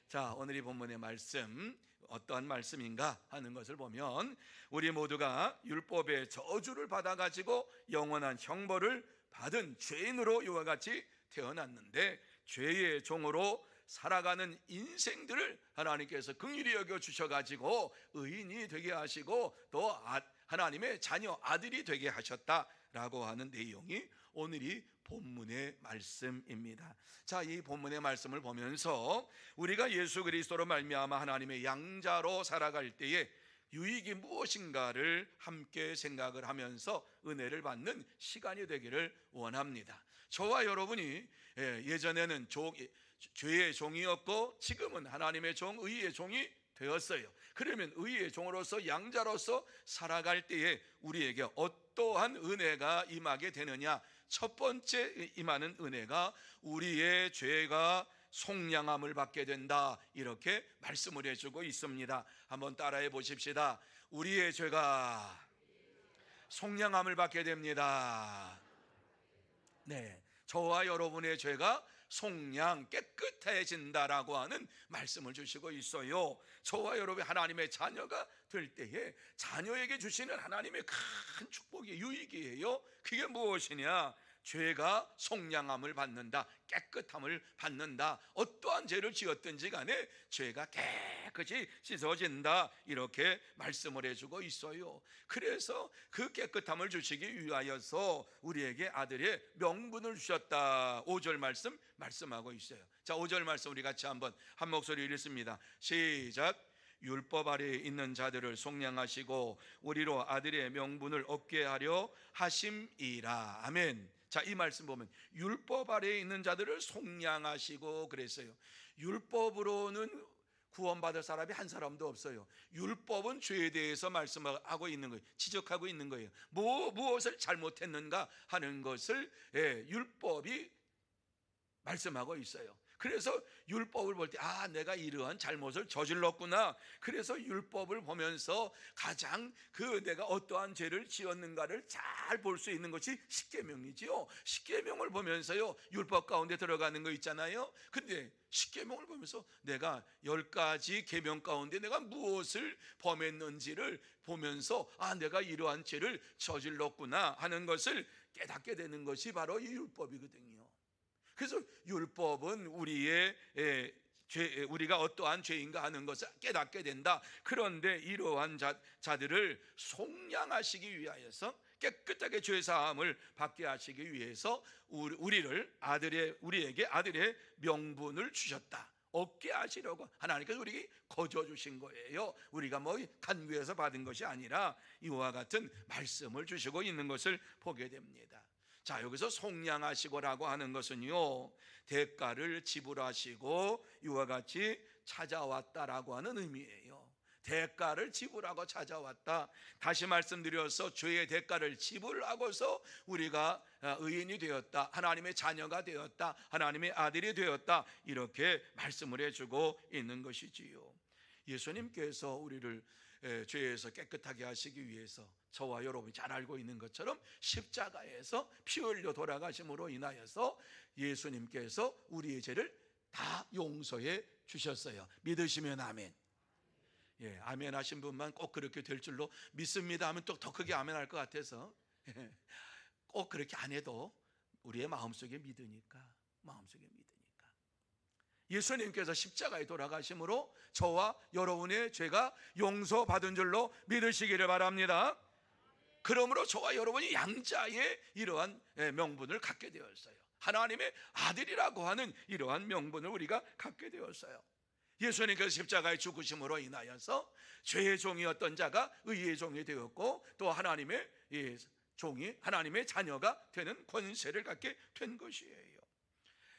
자, 오늘 이 본문의 말씀 어떠한 말씀인가 하는 것을 보면 우리 모두가 율법의 저주를 받아가지고 영원한 형벌을 받은 죄인으로 이와 같이 태어났는데 죄의 종으로 살아가는 인생들을 하나님께서 긍휼히 여겨 주셔가지고 의인이 되게 하시고 또 하나님의 자녀 아들이 되게 하셨다라고 하는 내용이 오늘 이 본문의 말씀입니다. 자, 이 본문의 말씀을 보면서 우리가 예수 그리스도로 말미암아 하나님의 양자로 살아갈 때에 유익이 무엇인가를 함께 생각을 하면서 은혜를 받는 시간이 되기를 원합니다. 저와 여러분이 예전에는 죄의 종이었고 지금은 하나님의 종, 의의 종이 되었어요. 그러면 의의 종으로서 양자로서 살아갈 때에 우리에게 어떠한 은혜가 임하게 되느냐? 첫 번째 임하는 은혜가 우리의 죄가 속량함을 받게 된다, 이렇게 말씀을 해주고 있습니다. 한번 따라해 보십시다. 우리의 죄가 속량함을 받게 됩니다. 네, 저와 여러분의 죄가 속량, 깨끗해진다라고 하는 말씀을 주시고 있어요. 저와 여러분이 하나님의 자녀가 될 때에 자녀에게 주시는 하나님의 큰 축복이 유익이에요. 그게 무엇이냐? 죄가 속량함을 받는다, 깨끗함을 받는다. 어떠한 죄를 지었든지 간에 죄가 깨끗이 씻어진다, 이렇게 말씀을 해주고 있어요. 그래서 그 깨끗함을 주시기 위하여서 우리에게 아들의 명분을 주셨다, 5절 말씀하고 있어요. 자, 5절 말씀 우리 같이 한번 한 목소리 읽습니다. 시작. 율법 아래에 있는 자들을 속량하시고 우리로 아들의 명분을 얻게 하려 하심이라. 아멘. 자, 이 말씀 보면 율법 아래에 있는 자들을 속량하시고 그랬어요. 율법으로는 구원받을 사람이 한 사람도 없어요. 율법은 죄에 대해서 말씀하고 있는 거예요. 지적하고 있는 거예요. 무엇을 잘못했는가 하는 것을 율법이 말씀하고 있어요. 그래서 율법을 볼 때 내가 이러한 잘못을 저질렀구나. 그래서 율법을 보면서 가장 내가 어떠한 죄를 지었는가를 잘 볼 수 있는 것이 십계명이지요. 십계명을 보면서요, 율법 가운데 들어가는 거 있잖아요. 근데 십계명을 보면서 내가 10가지 계명 가운데 내가 무엇을 범했는지를 보면서 내가 이러한 죄를 저질렀구나 하는 것을 깨닫게 되는 것이 바로 이 율법이거든요. 그래서 율법은 우리가 어떠한 죄인가 하는 것을 깨닫게 된다. 그런데 이러한 자들을 속량하시기 위하여서, 깨끗하게 죄사함을 받게 하시기 위해서 우리에게 아들의 명분을 주셨다, 얻게 하시려고 하나님께서 우리에게 거저 주신 거예요. 우리가 간구해서 받은 것이 아니라 이와 같은 말씀을 주시고 있는 것을 보게 됩니다. 자, 여기서 속량하시고라고 하는 것은요, 대가를 지불하시고 이와 같이 찾아왔다라고 하는 의미예요. 대가를 지불하고 찾아왔다. 다시 말씀드려서 죄의 대가를 지불하고서 우리가 의인이 되었다, 하나님의 자녀가 되었다, 하나님의 아들이 되었다, 이렇게 말씀을 해주고 있는 것이지요. 예수님께서 우리를 죄에서 깨끗하게 하시기 위해서 저와 여러분이 잘 알고 있는 것처럼 십자가에서 피 흘려 돌아가심으로 인하여서 예수님께서 우리의 죄를 다 용서해 주셨어요. 믿으시면 아멘. 아멘 하신 분만 꼭 그렇게 될 줄로 믿습니다 하면 또 더 크게 아멘 할 것 같아서 꼭 그렇게 안 해도 우리의 마음속에 믿으니까, 예수님께서 십자가에 돌아가심으로 저와 여러분의 죄가 용서받은 줄로 믿으시기를 바랍니다. 그러므로 저와 여러분이 양자의 이러한 명분을 갖게 되었어요. 하나님의 아들이라고 하는 이러한 명분을 우리가 갖게 되었어요. 예수님께서 십자가에 죽으심으로 인하여서 죄의 종이었던 자가 의의 종이 되었고, 또 하나님의 종이 하나님의 자녀가 되는 권세를 갖게 된 것이에요.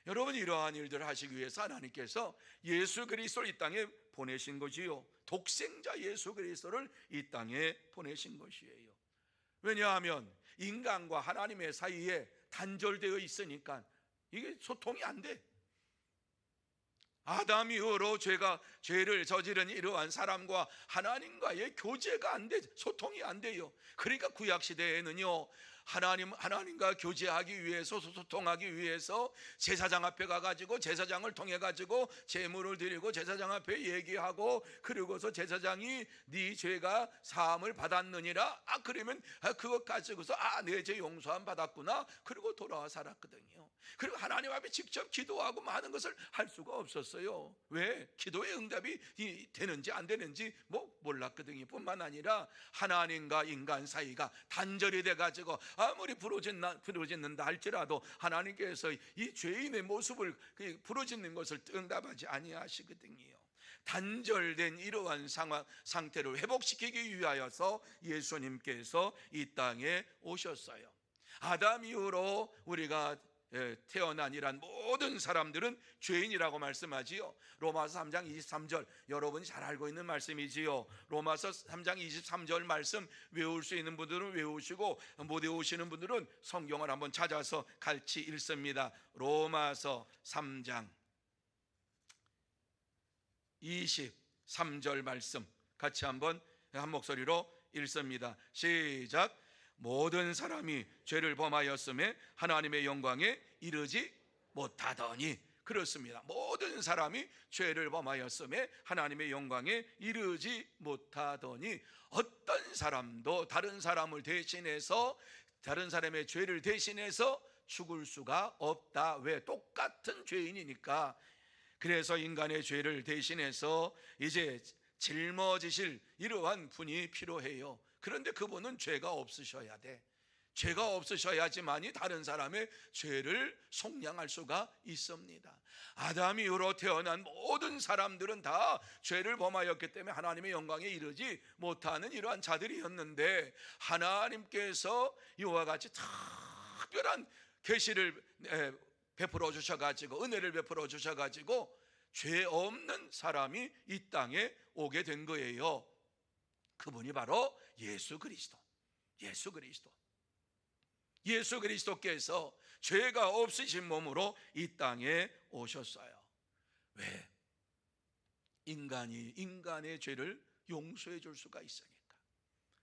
여러분, 이러한 일들을 하시기 위해서 하나님께서 예수 그리스도를 이 땅에 보내신 거지요. 독생자 예수 그리스도를 이 땅에 보내신 것이에요. 왜냐하면 인간과 하나님의 사이에 단절되어 있으니까 이게 소통이 안 돼. 아담 이후로 죄를 저지른 이러한 사람과 하나님과의 교제가 안 돼, 소통이 안 돼요. 그러니까 구약 시대에는요, 하나님과 교제하기 위해서, 소통하기 위해서 제사장 앞에 가가지고 제사장을 통해 가지고 제물을 드리고 제사장 앞에 얘기하고, 그리고서 제사장이 네 죄가 사함을 받았느니라, 그러면 그것 가지고서 내 죄 용서함 받았구나, 그리고 돌아와 살았거든요. 그리고 하나님 앞에 직접 기도하고 많은 것을 할 수가 없었어요. 왜? 기도의 응답이 되는지 안 되는지 몰랐거든요. 뿐만 아니라 하나님과 인간 사이가 단절이 돼가지고 아무리 부르짖는다 할지라도 하나님께서 이 죄인의 모습을 부르짖는 것을 응답하지 아니하시거든요. 단절된 이러한 상태를 회복시키기 위하여서 예수님께서 이 땅에 오셨어요. 아담 이후로 우리가 태어난 이란 모든 사람들은 죄인이라고 말씀하지요. 로마서 3장 23절, 여러분이 잘 알고 있는 말씀이지요. 로마서 3장 23절 말씀 외울 수 있는 분들은 외우시고, 못 외우시는 분들은 성경을 한번 찾아서 같이 읽습니다. 로마서 3장 23절 말씀 같이 한번 한 목소리로 읽습니다. 시작. 모든 사람이 죄를 범하였음에 하나님의 영광에 이르지 못하더니. 그렇습니다. 모든 사람이 죄를 범하였음에 하나님의 영광에 이르지 못하더니, 어떤 사람도 다른 사람을 대신해서, 다른 사람의 죄를 대신해서 죽을 수가 없다. 왜? 똑같은 죄인이니까. 그래서 인간의 죄를 대신해서 이제 짊어지실 이러한 분이 필요해요. 그런데 그분은 죄가 없으셔야 돼. 죄가 없으셔야지만이 다른 사람의 죄를 속량할 수가 있습니다. 아담 이후로 태어난 모든 사람들은 다 죄를 범하였기 때문에 하나님의 영광에 이르지 못하는 이러한 자들이었는데, 하나님께서 이와 같이 특별한 계시를 베풀어 주셔가지고, 은혜를 베풀어 주셔가지고 죄 없는 사람이 이 땅에 오게 된 거예요. 그분이 바로 예수 그리스도. 예수 그리스도께서 죄가 없으신 몸으로 이 땅에 오셨어요. 왜? 인간이 인간의 죄를 용서해 줄 수가 있으니까.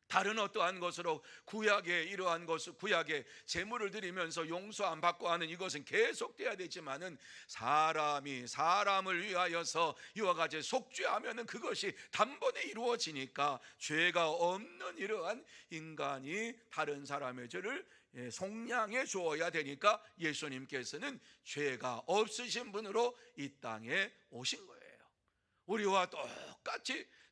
다른 어떠한 것으로 구약의 이러한 것을, 구약의 제물을 드리면서 용서 안 받고 하는 이것은 계속돼야 되지만은, 사람이 사람을 위하여서 이와 같이 속죄하면은 그것이 단번에 이루어지니까, 죄가 없는 이러한 인간이 다른 사람의 죄를 속량해 주어야 되니까 예수님께서는 죄가 없으신 분으로 이 땅에 오신 거예요. 우리와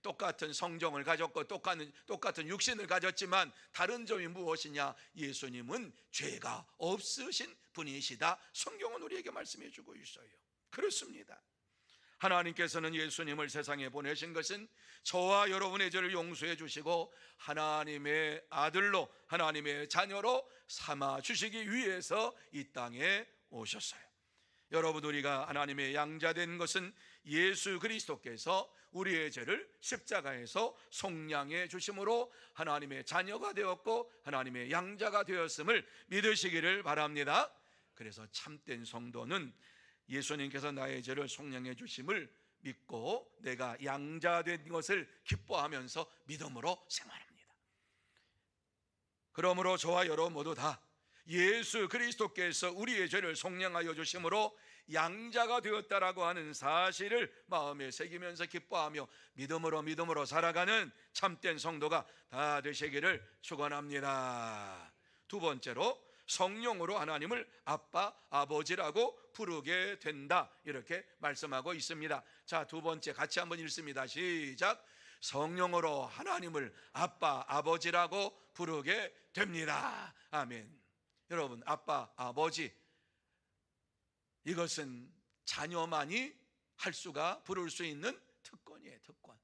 똑같은 성정을 가졌고 똑같은 육신을 가졌지만 다른 점이 무엇이냐? 예수님은 죄가 없으신 분이시다. 성경은 우리에게 말씀해 주고 있어요. 그렇습니다. 하나님께서는 예수님을 세상에 보내신 것은 저와 여러분의 죄를 용서해 주시고 하나님의 아들로, 하나님의 자녀로 삼아 주시기 위해서 이 땅에 오셨어요. 여러분, 우리가 하나님의 양자된 것은 예수 그리스도께서 우리의 죄를 십자가에서 속량해 주심으로 하나님의 자녀가 되었고 하나님의 양자가 되었음을 믿으시기를 바랍니다. 그래서 참된 성도는 예수님께서 나의 죄를 속량해 주심을 믿고 내가 양자된 것을 기뻐하면서 믿음으로 생활합니다. 그러므로 저와 여러분 모두 다 예수 그리스도께서 우리의 죄를 속량하여 주심으로 양자가 되었다라고 하는 사실을 마음에 새기면서 기뻐하며 믿음으로 살아가는 참된 성도가 다 되시기를 축원합니다. 두 번째로, 성령으로 하나님을 아빠, 아버지라고 부르게 된다, 이렇게 말씀하고 있습니다. 자, 두 번째 같이 한번 읽습니다. 시작. 성령으로 하나님을 아빠, 아버지라고 부르게 됩니다. 아멘. 여러분, 아빠, 아버지, 이것은 자녀만이 할 수가 부를 수 있는 특권이에요. 특권.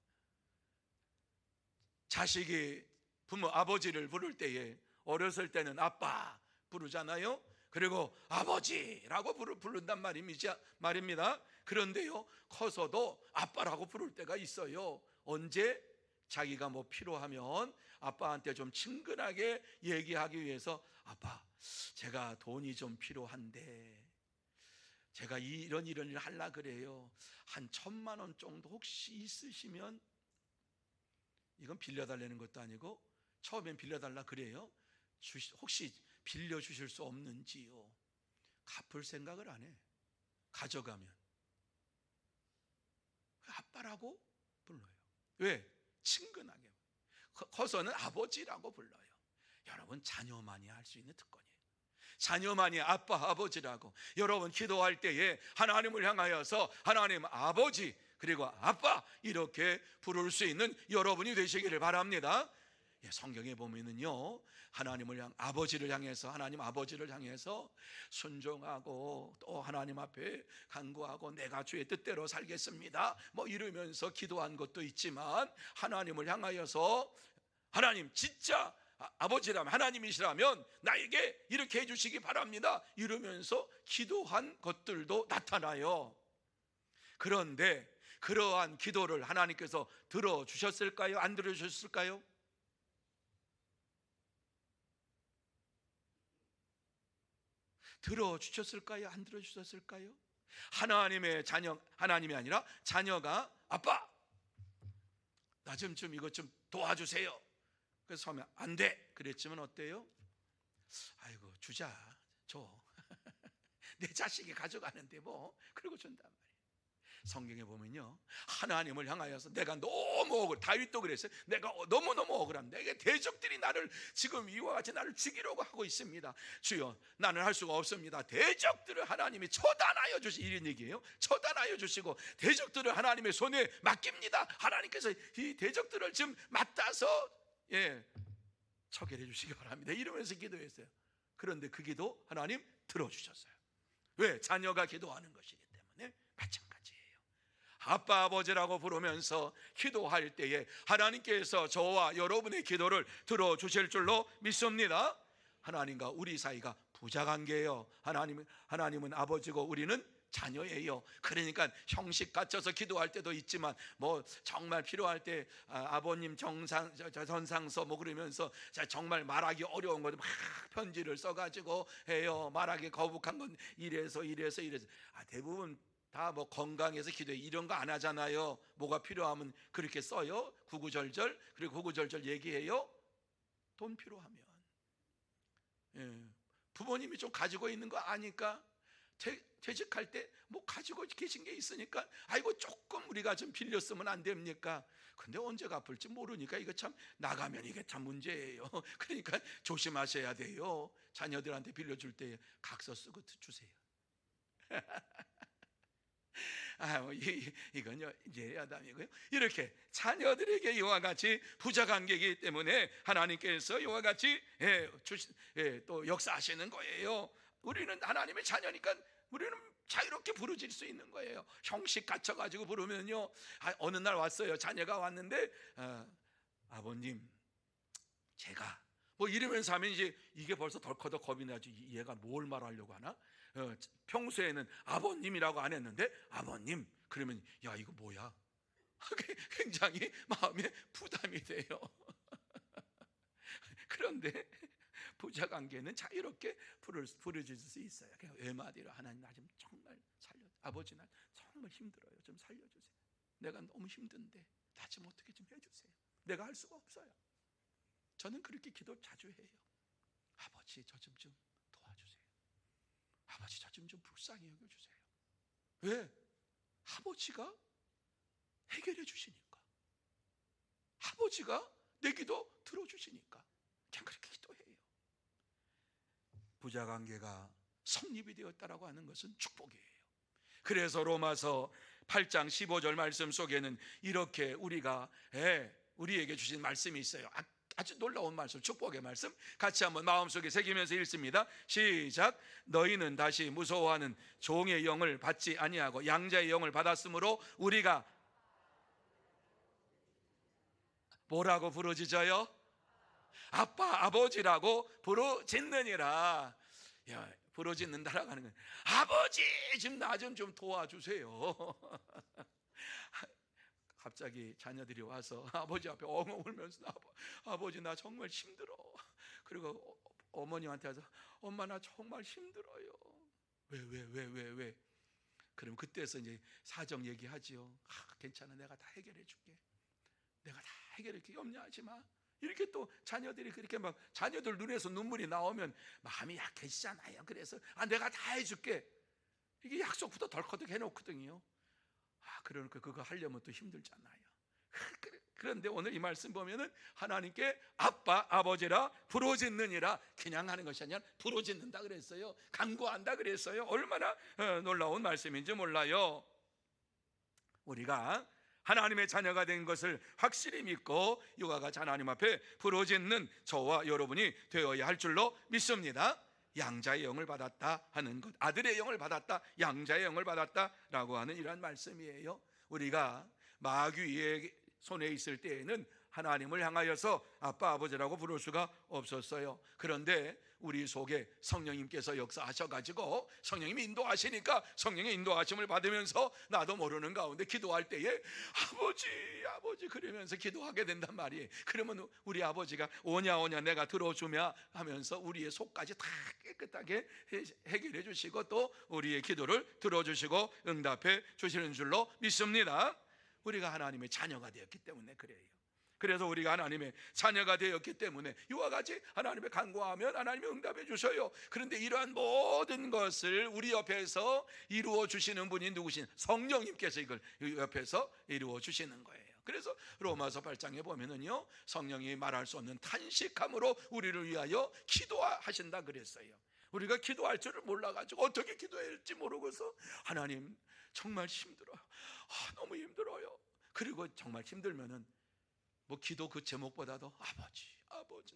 자식이 부모 아버지를 부를 때에, 어렸을 때는 아빠 부르잖아요. 그리고 아버지라고 부른단 말입니다. 그런데요, 커서도 아빠라고 부를 때가 있어요. 언제? 자기가 뭐 필요하면 아빠한테 좀 친근하게 얘기하기 위해서, 아빠, 제가 돈이 좀 필요한데 제가 이런 일을 하려고 그래요. 한 1,000만 원 정도 혹시 있으시면, 이건 빌려달라는 것도 아니고 처음엔 빌려달라 그래요. 혹시 빌려주실 수 없는지요? 갚을 생각을 안 해. 가져가면 아빠라고 불러요. 왜? 친근하게. 커서는 아버지라고 불러요. 여러분, 자녀만이 할 수 있는 특권이에요. 자녀만이 아빠, 아버지라고. 여러분, 기도할 때에 하나님을 향하여서 하나님 아버지 그리고 아빠 이렇게 부를 수 있는 여러분이 되시기를 바랍니다. 성경에 보면은요, 아버지를 향해서, 하나님 아버지를 향해서 순종하고 또 하나님 앞에 간구하고 내가 주의 뜻대로 살겠습니다 뭐 이러면서 기도한 것도 있지만, 하나님을 향하여서 하나님 진짜 아버지라면, 하나님이시라면 나에게 이렇게 해주시기 바랍니다 이러면서 기도한 것들도 나타나요. 그런데 그러한 기도를 하나님께서 들어주셨을까요? 안 들어주셨을까요? 들어주셨을까요? 안 들어주셨을까요? 하나님의 자녀, 하나님이 아니라 자녀가 아빠 나 좀 이것 좀 도와주세요. 그래서 하면 안 돼 그랬지만 어때요? 아이고 주자 줘. 내 자식이 가져가는데 뭐 그러고 준단 말이에요. 성경에 보면요, 하나님을 향하여서 내가 너무 다윗도 그랬어요. 내가 너무너무 억울합니다. 내게 대적들이 나를 지금 이와 같이 나를 죽이려고 하고 있습니다. 주여, 나는 할 수가 없습니다. 대적들을 하나님이 처단하여 주시, 이런 얘기예요. 처단하여 주시고 대적들을 하나님의 손에 맡깁니다. 하나님께서 이 대적들을 지금 맡아서 처결해 주시기 바랍니다 이러면서 기도했어요. 그런데 그 기도 하나님 들어주셨어요. 왜? 자녀가 기도하는 것이기 때문에 마찬가지예요. 아빠 아버지라고 부르면서 기도할 때에 하나님께서 저와 여러분의 기도를 들어주실 줄로 믿습니다. 하나님과 우리 사이가 부자관계예요. 하나님은 아버지고 우리는 자녀예요. 그러니까 형식 갖춰서 기도할 때도 있지만 뭐 정말 필요할 때 아버님 전상서 뭐 그러면서 정말 말하기 어려운 것도 막 편지를 써가지고 해요. 말하기 거북한 건 이래서 대부분 다 뭐 건강해서 기도해 이런 거 안 하잖아요. 뭐가 필요하면 그렇게 써요. 구구절절. 그리고 구구절절 얘기해요. 돈 필요하면. 부모님이 좀 가지고 있는 거 아니까 퇴직할 때 뭐 가지고 계신 게 있으니까 아이고 조금 우리가 좀 빌렸으면 안 됩니까? 근데 언제 갚을지 모르니까 이거 참 나가면 이게 참 문제예요. 그러니까 조심하셔야 돼요. 자녀들한테 빌려줄 때 각서 쓰고 주세요. 이건요 이제 야담이고요. 이렇게 자녀들에게 이와 같이 부자관계이기 때문에 하나님께서 이와 같이 또 역사하시는 거예요. 우리는 하나님의 자녀니까 우리는 자유롭게 부르질 수 있는 거예요. 형식 갖춰가지고 부르면요, 어느 날 왔어요. 자녀가 왔는데 아버님 제가 뭐 이러면서 하면 이제 이게 벌써 덜커덕 겁이 나지. 얘가 뭘 말하려고 하나? 평소에는 아버님이라고 안 했는데 아버님 그러면 야 이거 뭐야? 굉장히 마음에 부담이 돼요. 그런데 부자관계는 자유롭게 부르질 수 있어요. 그냥 외마디로 하나님 나 좀 정말 아버지 나 정말 힘들어요. 좀 살려주세요. 내가 너무 힘든데 나 좀 어떻게 좀 해주세요. 내가 할 수가 없어요. 저는 그렇게 기도 자주 해요. 아버지 저 좀 도와주세요. 아버지 저 좀 불쌍히 여겨주세요. 왜? 아버지가 해결해 주시니까. 아버지가 내 기도 들어주시니까 그냥 그렇게 기도해요. 부자관계가 성립이 되었다라고 하는 것은 축복이에요. 그래서 로마서 8장 15절 말씀 속에는 이렇게 우리에게 주신 말씀이 있어요. 아주 놀라운 말씀, 축복의 말씀 같이 한번 마음속에 새기면서 읽습니다. 시작. 너희는 다시 무서워하는 종의 영을 받지 아니하고 양자의 영을 받았으므로 우리가 뭐라고 부르짖어요? 아빠 아버지라고 부르짖느니라. 부르짖는다라고 하는 거예요. 아버지 좀 나 좀 도와주세요. 갑자기 자녀들이 와서 아버지 앞에 엉엉 울면서 아버지 나 정말 힘들어. 그리고 어머니한테 와서 엄마 나 정말 힘들어요. 왜? 그럼 그때서 이제 사정 얘기하지요. 괜찮아 내가 다 해결해 줄게. 내가 다 해결해 줄게. 염려하지 마. 이렇게 또 자녀들이 그렇게 막 자녀들 눈에서 눈물이 나오면 마음이 약해지잖아요. 그래서 내가 다 해줄게, 이게 약속부터 덜커덕 해놓거든요. 그러니까 그거 하려면 또 힘들잖아요. 그런데 오늘 이 말씀 보면은 하나님께 아빠 아버지라 부르짖느니라, 그냥 하는 것이 아니라 부르짖는다 그랬어요. 간구한다 그랬어요. 얼마나 놀라운 말씀인지 몰라요. 우리가 하나님의 자녀가 된 것을 확실히 믿고 이와 같이 하나님 앞에 부르짖는 저와 여러분이 되어야 할 줄로 믿습니다. 양자의 영을 받았다 하는 것, 아들의 영을 받았다, 양자의 영을 받았다라고 하는 이러한 말씀이에요. 우리가 마귀의 손에 있을 때에는 하나님을 향하여서 아빠 아버지라고 부를 수가 없었어요. 그런데 우리 속에 성령님께서 역사하셔가지고 성령님이 인도하시니까 성령의 인도하심을 받으면서 나도 모르는 가운데 기도할 때에 아버지 아버지 그러면서 기도하게 된단 말이에요. 그러면 우리 아버지가 오냐 내가 들어주며 하면서 우리의 속까지 다 깨끗하게 해결해 주시고 또 우리의 기도를 들어주시고 응답해 주시는 줄로 믿습니다. 우리가 하나님의 자녀가 되었기 때문에 그래요. 그래서 우리가 하나님의 자녀가 되었기 때문에 이와 같이 하나님의 간구하면 하나님이 응답해 주셔요. 그런데 이러한 모든 것을 우리 옆에서 이루어 주시는 분이 누구신? 성령님께서 이걸 옆에서 이루어 주시는 거예요. 그래서 로마서 8장에 보면은요, 성령이 말할 수 없는 탄식함으로 우리를 위하여 기도하신다 그랬어요. 우리가 기도할 줄을 몰라가지고 어떻게 기도해야 할지 모르고서 하나님 정말 힘들어요. 너무 힘들어요. 그리고 정말 힘들면은 뭐 기도 그 제목보다도 아버지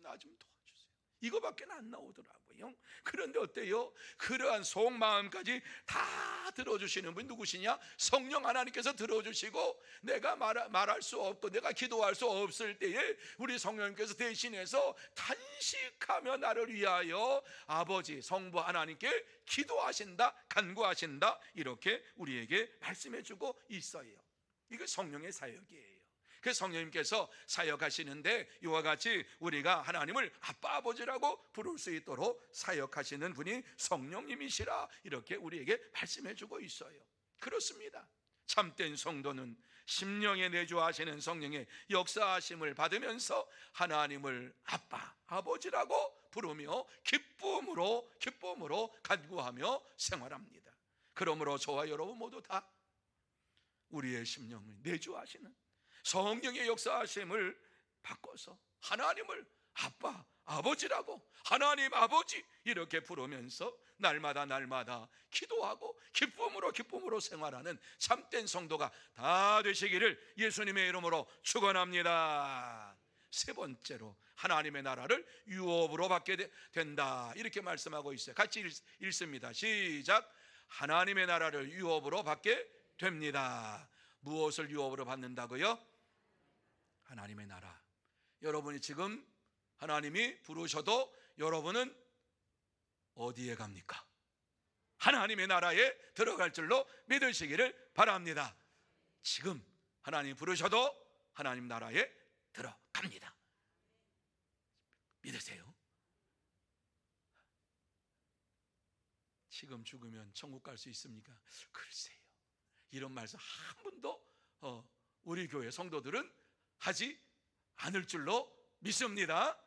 나 좀 도와주세요, 이거밖에 안 나오더라고요. 그런데 어때요? 그러한 속마음까지 다 들어주시는 분이 누구시냐? 성령 하나님께서 들어주시고 내가 말할 수 없고 내가 기도할 수 없을 때에 우리 성령님께서 대신해서 탄식하며 나를 위하여 아버지 성부 하나님께 기도하신다, 간구하신다, 이렇게 우리에게 말씀해주고 있어요. 이게 성령의 사역이에요. 그 성령님께서 사역하시는데 이와 같이 우리가 하나님을 아빠 아버지라고 부를 수 있도록 사역하시는 분이 성령님이시라, 이렇게 우리에게 말씀해주고 있어요. 그렇습니다. 참된 성도는 심령에 내주하시는 성령의 역사하심을 받으면서 하나님을 아빠 아버지라고 부르며 기쁨으로 간구하며 생활합니다. 그러므로 저와 여러분 모두 다 우리의 심령을 내주하시는 성령의 역사하심을 바꿔서 하나님을 아빠 아버지라고, 하나님 아버지 이렇게 부르면서 날마다 기도하고 기쁨으로 생활하는 참된 성도가 다 되시기를 예수님의 이름으로 축원합니다. 세 번째로 하나님의 나라를 유업으로 받게 된다, 이렇게 말씀하고 있어요. 같이 읽습니다. 시작. 하나님의 나라를 유업으로 받게 됩니다. 무엇을 유업으로 받는다고요? 하나님의 나라. 여러분이 지금 하나님이 부르셔도 여러분은 어디에 갑니까? 하나님의 나라에 들어갈 줄로 믿으시기를 바랍니다. 지금 하나님 부르셔도 하나님 나라에 들어갑니다. 믿으세요? 지금 죽으면 천국 갈 수 있습니까? 글쎄요. 이런 말씀 한 번도 우리 교회 성도들은 하지 않을 줄로 믿습니다.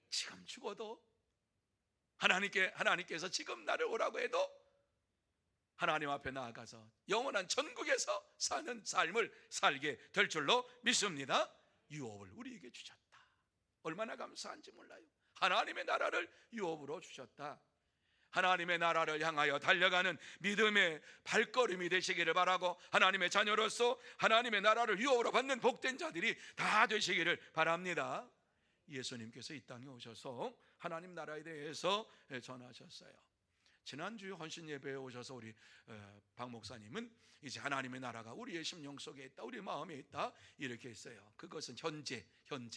지금 죽어도 하나님께서 지금 나를 오라고 해도 하나님 앞에 나아가서 영원한 천국에서 사는 삶을 살게 될 줄로 믿습니다. 유업을 우리에게 주셨다. 얼마나 감사한지 몰라요. 하나님의 나라를 유업으로 주셨다. 하나님의 나라를 향하여 달려가는 믿음의 발걸음이 되시기를 바라고, 하나님의 자녀로서 하나님의 나라를 유업으로 받는 복된 자들이 다 되시기를 바랍니다. 예수님께서 이 땅에 오셔서 하나님 나라에 대해서 전하셨어요. 지난주 헌신 예배에 오셔서 우리 박 목사님은 이제 하나님의 나라가 우리의 심령 속에 있다, 우리 마음에 있다, 이렇게 했어요. 그것은 현재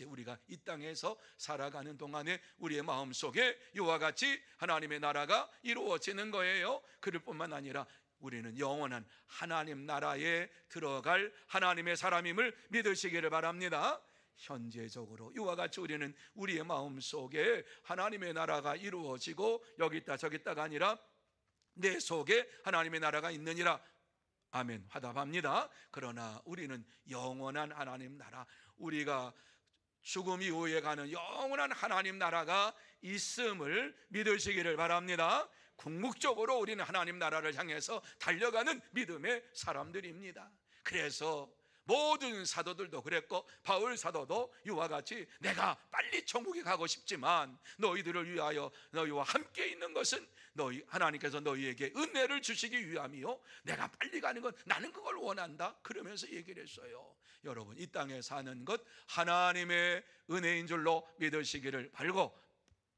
우리가 이 땅에서 살아가는 동안에 우리의 마음 속에 이와 같이 하나님의 나라가 이루어지는 거예요. 그럴 뿐만 아니라 우리는 영원한 하나님 나라에 들어갈 하나님의 사람임을 믿으시기를 바랍니다. 현재적으로 이와 같이 우리는 우리의 마음 속에 하나님의 나라가 이루어지고 여기 있다 저기 있다가 아니라 내 속에 하나님의 나라가 있느니라. 아멘, 화답합니다. 그러나 우리는 영원한 하나님 나라, 우리가 죽음 이후에 가는 영원한 하나님 나라가 있음을 믿으시기를 바랍니다. 궁극적으로 우리는 하나님 나라를 향해서 달려가는 믿음의 사람들입니다. 그래서 모든 사도들도 그랬고 바울 사도도 이와 같이 내가 빨리 천국에 가고 싶지만 너희들을 위하여 너희와 함께 있는 것은 하나님께서 너희에게 은혜를 주시기 위함이요 내가 빨리 가는 건 나는 그걸 원한다 그러면서 얘기를 했어요. 여러분, 이 땅에 사는 것 하나님의 은혜인 줄로 믿으시기를 바라고,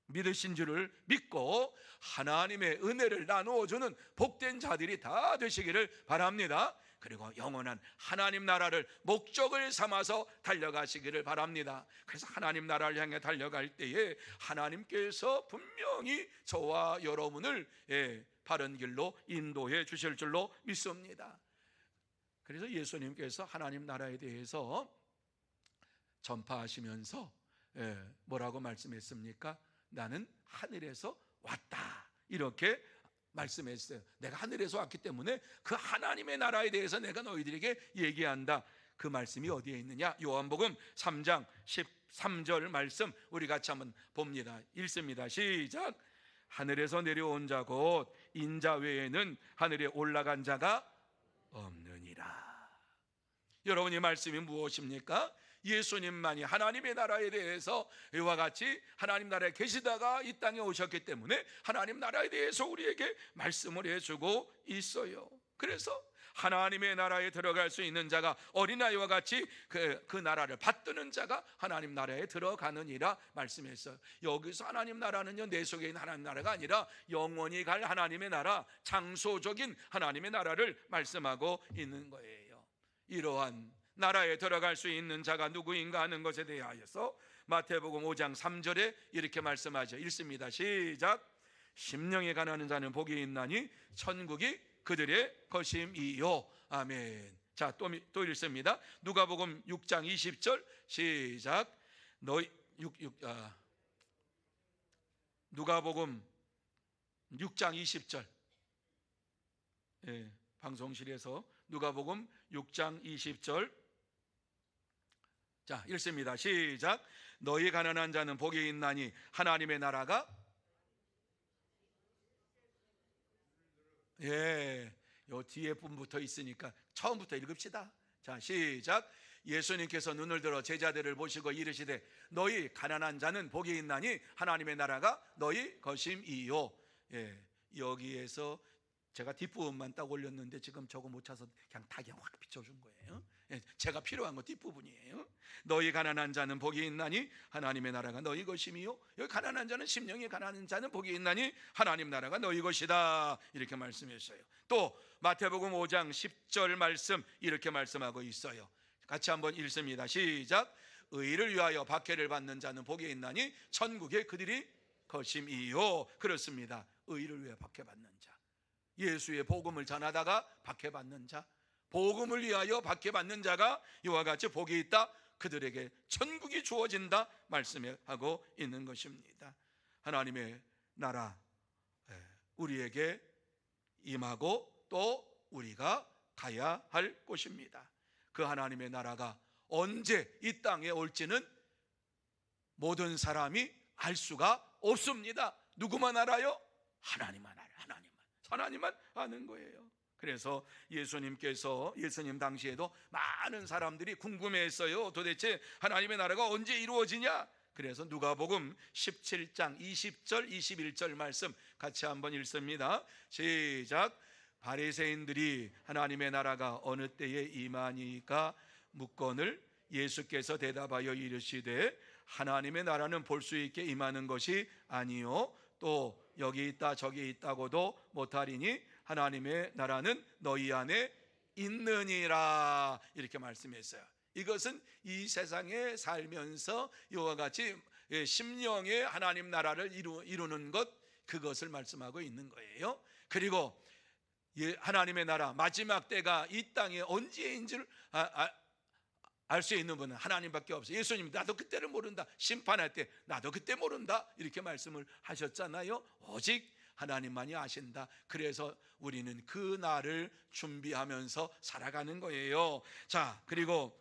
믿으신 줄을 믿고 하나님의 은혜를 나누어주는 복된 자들이 다 되시기를 바랍니다. 그리고 영원한 하나님 나라를 목적을 삼아서 달려가시기를 바랍니다. 그래서 하나님 나라를 향해 달려갈 때에 하나님께서 분명히 저와 여러분을 바른 길로 인도해 주실 줄로 믿습니다. 그래서 예수님께서 하나님 나라에 대해서 전파하시면서 뭐라고 말씀했습니까? 나는 하늘에서 왔다 이렇게 말씀했어요. 내가 하늘에서 왔기 때문에 그 하나님의 나라에 대해서 내가 너희들에게 얘기한다. 그 말씀이 어디에 있느냐? 요한복음 3장 13절 말씀 우리 같이 한번 봅니다. 읽습니다. 시작. 하늘에서 내려온 자 곧 인자 외에는 하늘에 올라간 자가 없느니라. 여러분, 이 말씀이 무엇입니까? 예수님만이 하나님의 나라에 대해서 이와 같이 하나님 나라에 계시다가 이 땅에 오셨기 때문에 하나님 나라에 대해서 우리에게 말씀을 해주고 있어요. 그래서 하나님의 나라에 들어갈 수 있는 자가 어린아이와 같이 그 나라를 받드는 자가 하나님 나라에 들어가느니라 말씀했어요. 여기서 하나님 나라는요, 내 속에 있는 하나님 나라가 아니라 영원히 갈 하나님의 나라, 장소적인 하나님의 나라를 말씀하고 있는 거예요. 이러한 나라에 들어갈 수 있는 자가 누구인가 하는 것에 대하여서 마태복음 5장 3절에 이렇게 말씀하죠. 읽습니다. 시작. 심령에 가난한 자는 복이 있나니 천국이 그들의 것임이요. 아멘. 자, 또 읽습니다. 누가복음 6장 20절 시작. 누가복음 6장 20절. 방송실에서 누가복음 6장 20절. 자, 읽습니다. 시작. 너희 가난한 자는 복이 있나니 하나님의 나라가 요 뒤에 분부터 있으니까 처음부터 읽읍시다. 자, 시작. 예수님께서 눈을 들어 제자들을 보시고 이르시되 너희 가난한 자는 복이 있나니 하나님의 나라가 너희 것임이요. 여기에서 제가 뒷부분만 딱 올렸는데 지금 저거 못 찾아서 그냥 다 확 비춰준 거예요. 제가 필요한 거 뒷부분이에요. 너희 가난한 자는 복이 있나니 하나님의 나라가 너희 것임이요. 여기 가난한 자는 심령이 가난한 자는 복이 있나니 하나님 나라가 너희 것이다 이렇게 말씀했어요. 또 마태복음 5장 10절 말씀 이렇게 말씀하고 있어요. 같이 한번 읽습니다. 시작. 의를 위하여 박해를 받는 자는 복이 있나니 천국에 그들이 것임이요. 그렇습니다. 의를 위해 박해받는 자, 예수의 복음을 전하다가 박해받는 자, 복음을 위하여 박해받는 자가 이와 같이 복이 있다, 그들에게 천국이 주어진다 말씀하고 있는 것입니다. 하나님의 나라 우리에게 임하고 또 우리가 가야 할 곳입니다. 그 하나님의 나라가 언제 이 땅에 올지는 모든 사람이 알 수가 없습니다. 누구만 알아요? 하나님만 알아요. 하나님만 아는 거예요. 그래서 예수님 당시에도 많은 사람들이 궁금해했어요. 도대체 하나님의 나라가 언제 이루어지냐? 그래서 누가복음 17장 20절 21절 말씀 같이 한번 읽습니다. 시작. 바리새인들이 하나님의 나라가 어느 때에 임하니까 묻거늘 예수께서 대답하여 이르시되 하나님의 나라는 볼 수 있게 임하는 것이 아니요 또 여기 있다 저기 있다고도 못하리니 하나님의 나라는 너희 안에 있느니라 이렇게 말씀했어요. 이것은 이 세상에 살면서 이와 같이 심령의 하나님 나라를 이루는 것, 그것을 말씀하고 있는 거예요. 그리고 하나님의 나라 마지막 때가 이 땅에 언제인 줄 알 수 있는 분은 하나님밖에 없어요. 예수님 나도 그때를 모른다, 심판할 때 나도 그때 모른다 이렇게 말씀을 하셨잖아요. 오직 하나님만이 아신다. 그래서 우리는 그 날을 준비하면서 살아가는 거예요. 자, 그리고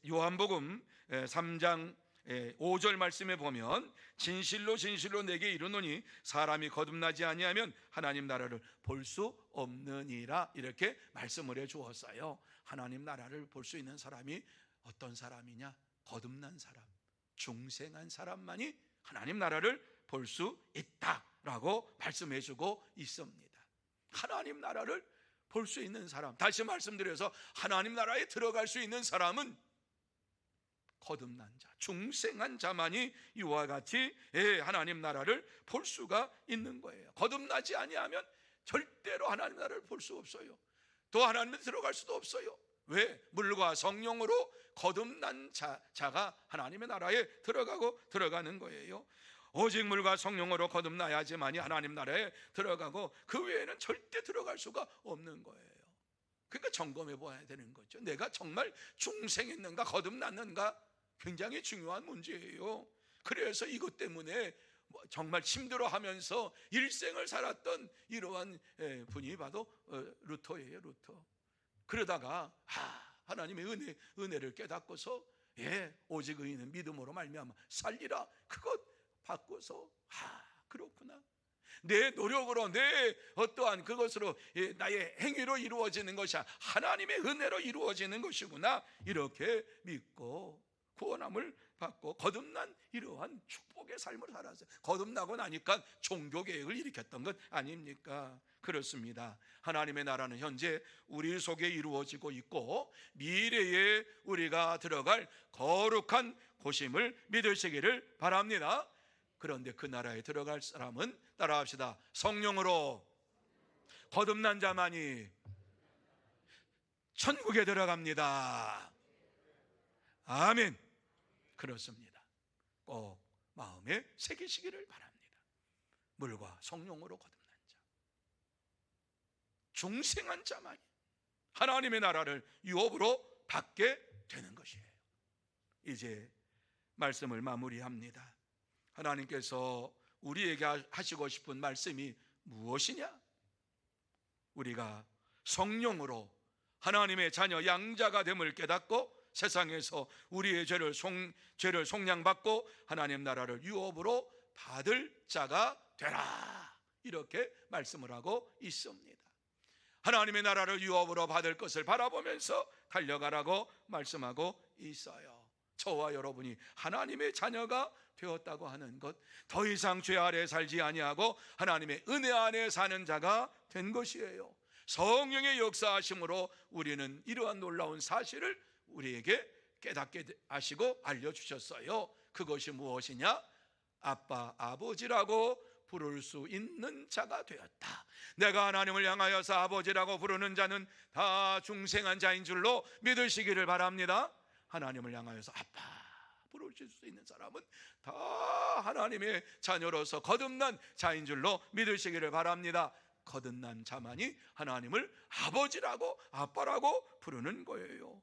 요한복음 3장 5절 말씀에 보면 진실로 진실로 내게 이르노니 사람이 거듭나지 아니하면 하나님 나라를 볼 수 없느니라, 이렇게 말씀을 해 주었어요. 하나님 나라를 볼 수 있는 사람이 어떤 사람이냐? 거듭난 사람, 중생한 사람만이 하나님 나라를 볼 수 있다라고 말씀해 주고 있습니다. 하나님 나라를 볼 수 있는 사람, 다시 말씀드려서 하나님 나라에 들어갈 수 있는 사람은 거듭난 자, 중생한 자만이 이와 같이 하나님 나라를 볼 수가 있는 거예요. 거듭나지 아니하면 절대로 하나님 나라를 볼 수 없어요. 또 하나님에 들어갈 수도 없어요. 왜? 물과 성령으로 거듭난 자가 하나님의 나라에 들어가는 거예요. 오직 물과 성령으로 거듭나야지만이 하나님 나라에 들어가고 그 외에는 절대 들어갈 수가 없는 거예요. 그러니까 점검해 봐야 되는 거죠. 내가 정말 중생했는가 거듭났는가, 굉장히 중요한 문제예요. 그래서 이것 때문에 정말 힘들어하면서 일생을 살았던 이러한 분이 바로 루터예요. 루터. 그러다가 하나님의 은혜를 깨닫고서 오직 의인은 믿음으로 말미암아 살리라, 그것 바꿔서 그렇구나, 내 노력으로 내 어떠한 그것으로 나의 행위로 이루어지는 것이 하나님의 은혜로 이루어지는 것이구나, 이렇게 믿고 구원함을 받고 거듭난 이러한 축복의 삶을 살았어요. 거듭나고 나니까 종교개혁을 일으켰던 것 아닙니까? 그렇습니다. 하나님의 나라는 현재 우리 속에 이루어지고 있고 미래에 우리가 들어갈 거룩한 곳임을 믿으시기를 바랍니다. 그런데 그 나라에 들어갈 사람은 따라합시다. 성령으로 거듭난 자만이 천국에 들어갑니다. 아멘. 그렇습니다. 꼭 마음에 새기시기를 바랍니다. 물과 성령으로 거듭난 자, 중생한 자만이 하나님의 나라를 유업으로 받게 되는 것이에요. 이제 말씀을 마무리합니다. 하나님께서 우리에게 하시고 싶은 말씀이 무엇이냐? 우리가 성령으로 하나님의 자녀 양자가 됨을 깨닫고 세상에서 우리의 죄를 속량받고 하나님 나라를 유업으로 받을 자가 되라, 이렇게 말씀을 하고 있습니다. 하나님의 나라를 유업으로 받을 것을 바라보면서 달려가라고 말씀하고 있어요. 저와 여러분이 하나님의 자녀가 되었다고 하는 것, 더 이상 죄 아래 살지 아니하고 하나님의 은혜 안에 사는 자가 된 것이에요. 성령의 역사하심으로 우리는 이러한 놀라운 사실을 우리에게 깨닫게 하시고 알려주셨어요. 그것이 무엇이냐? 아빠, 아버지라고 부를 수 있는 자가 되었다. 내가 하나님을 향하여서 아버지라고 부르는 자는 다 중생한 자인 줄로 믿으시기를 바랍니다. 하나님을 향하여서 아빠 부르실 수 있는 사람은 다 하나님의 자녀로서 거듭난 자인 줄로 믿으시기를 바랍니다. 거듭난 자만이 하나님을 아버지라고 아빠라고 부르는 거예요.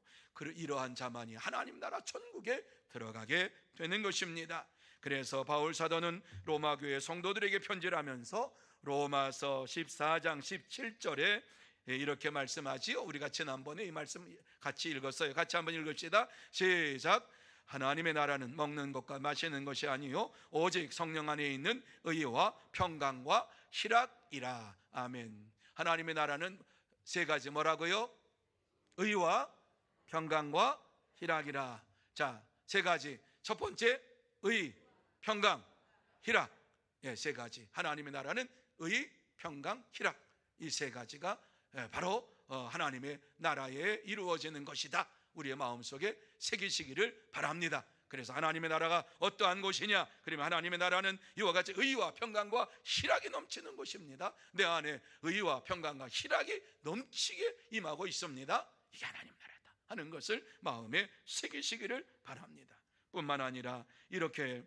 이러한 자만이 하나님 나라 천국에 들어가게 되는 것입니다. 그래서 바울 사도는 로마 교회 성도들에게 편지를 하면서 로마서 14장 17절에 이렇게 말씀하지요. 우리가 지난번에 이 말씀 같이 읽었어요. 같이 한번 읽읍시다. 시작. 하나님의 나라는 먹는 것과 마시는 것이 아니요 오직 성령 안에 있는 의와 평강과 희락이라. 아멘. 하나님의 나라는 세 가지 뭐라고요? 의와 평강과 희락이라. 자, 세 가지. 첫 번째 의, 평강, 희락. 세 가지. 하나님의 나라는 의, 평강, 희락. 이 세 가지가 바로 하나님의 나라에 이루어지는 것이다. 우리의 마음속에 새기시기를 바랍니다. 그래서 하나님의 나라가 어떠한 것이냐? 그러면 하나님의 나라는 이와 같이 의와 평강과 희락이 넘치는 것입니다. 내 안에 의와 평강과 희락이 넘치게 임하고 있습니다. 이게 하나님 나라다 하는 것을 마음에 새기시기를 바랍니다. 뿐만 아니라 이렇게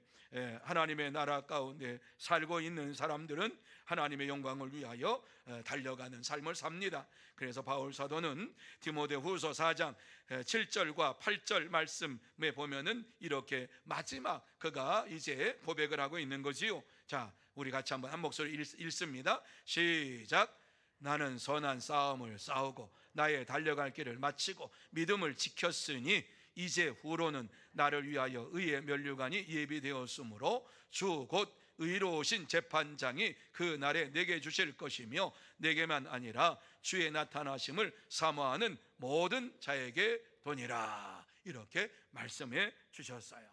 하나님의 나라 가운데 살고 있는 사람들은 하나님의 영광을 위하여 달려가는 삶을 삽니다. 그래서 바울 사도는 디모데후서 4장 7절과 8절 말씀에 보면은 이렇게 마지막 그가 이제 고백을 하고 있는 거지요. 자, 우리 같이 한번 한 목소리 읽습니다. 시작. 나는 선한 싸움을 싸우고 나의 달려갈 길을 마치고 믿음을 지켰으니 이제 후로는 나를 위하여 의의 면류관이 예비되었으므로 주 곧 의로우신 재판장이 그 날에 내게 주실 것이며 내게만 아니라 주의 나타나심을 사모하는 모든 자에게 도니라. 이렇게 말씀해 주셨어요.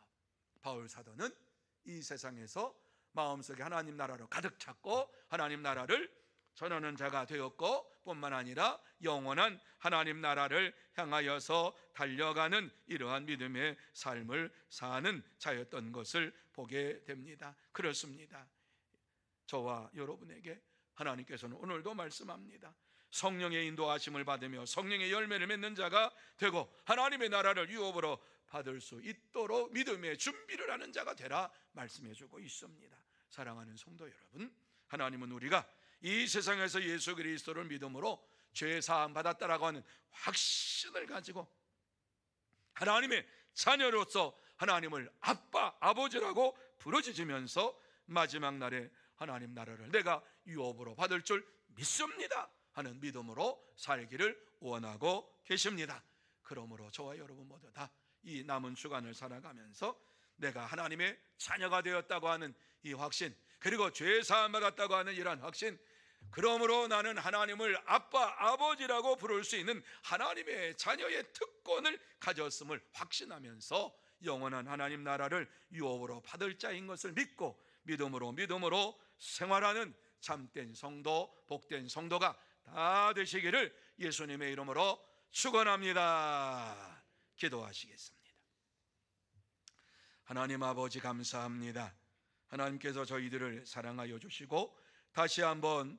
바울 사도는 이 세상에서 마음속에 하나님 나라로 가득 찼고 하나님 나라를 전하는 자가 되었고 뿐만 아니라 영원한 하나님 나라를 향하여서 달려가는 이러한 믿음의 삶을 사는 자였던 것을 보게 됩니다. 그렇습니다. 저와 여러분에게 하나님께서는 오늘도 말씀합니다. 성령의 인도하심을 받으며 성령의 열매를 맺는 자가 되고 하나님의 나라를 유업으로 받을 수 있도록 믿음의 준비를 하는 자가 되라 말씀해 주고 있습니다. 사랑하는 성도 여러분, 하나님은 우리가 이 세상에서 예수 그리스도를 믿음으로 죄 사함 받았다라고 하는 확신을 가지고 하나님의 자녀로서 하나님을 아빠, 아버지라고 부르짖으면서 마지막 날에 하나님 나라를 내가 유업으로 받을 줄 믿습니다 하는 믿음으로 살기를 원하고 계십니다. 그러므로 저와 여러분 모두 다 이 남은 주간을 살아가면서 내가 하나님의 자녀가 되었다고 하는 이 확신, 그리고 죄 사함 받았다고 하는 이러한 확신, 그러므로 나는 하나님을 아빠, 아버지라고 부를 수 있는 하나님의 자녀의 특권을 가졌음을 확신하면서 영원한 하나님 나라를 유업으로 받을 자인 것을 믿고 믿음으로 생활하는 참된 성도, 복된 성도가 다 되시기를 예수님의 이름으로 축원합니다. 기도하시겠습니다. 하나님 아버지 감사합니다. 하나님께서 저희들을 사랑하여 주시고 다시 한번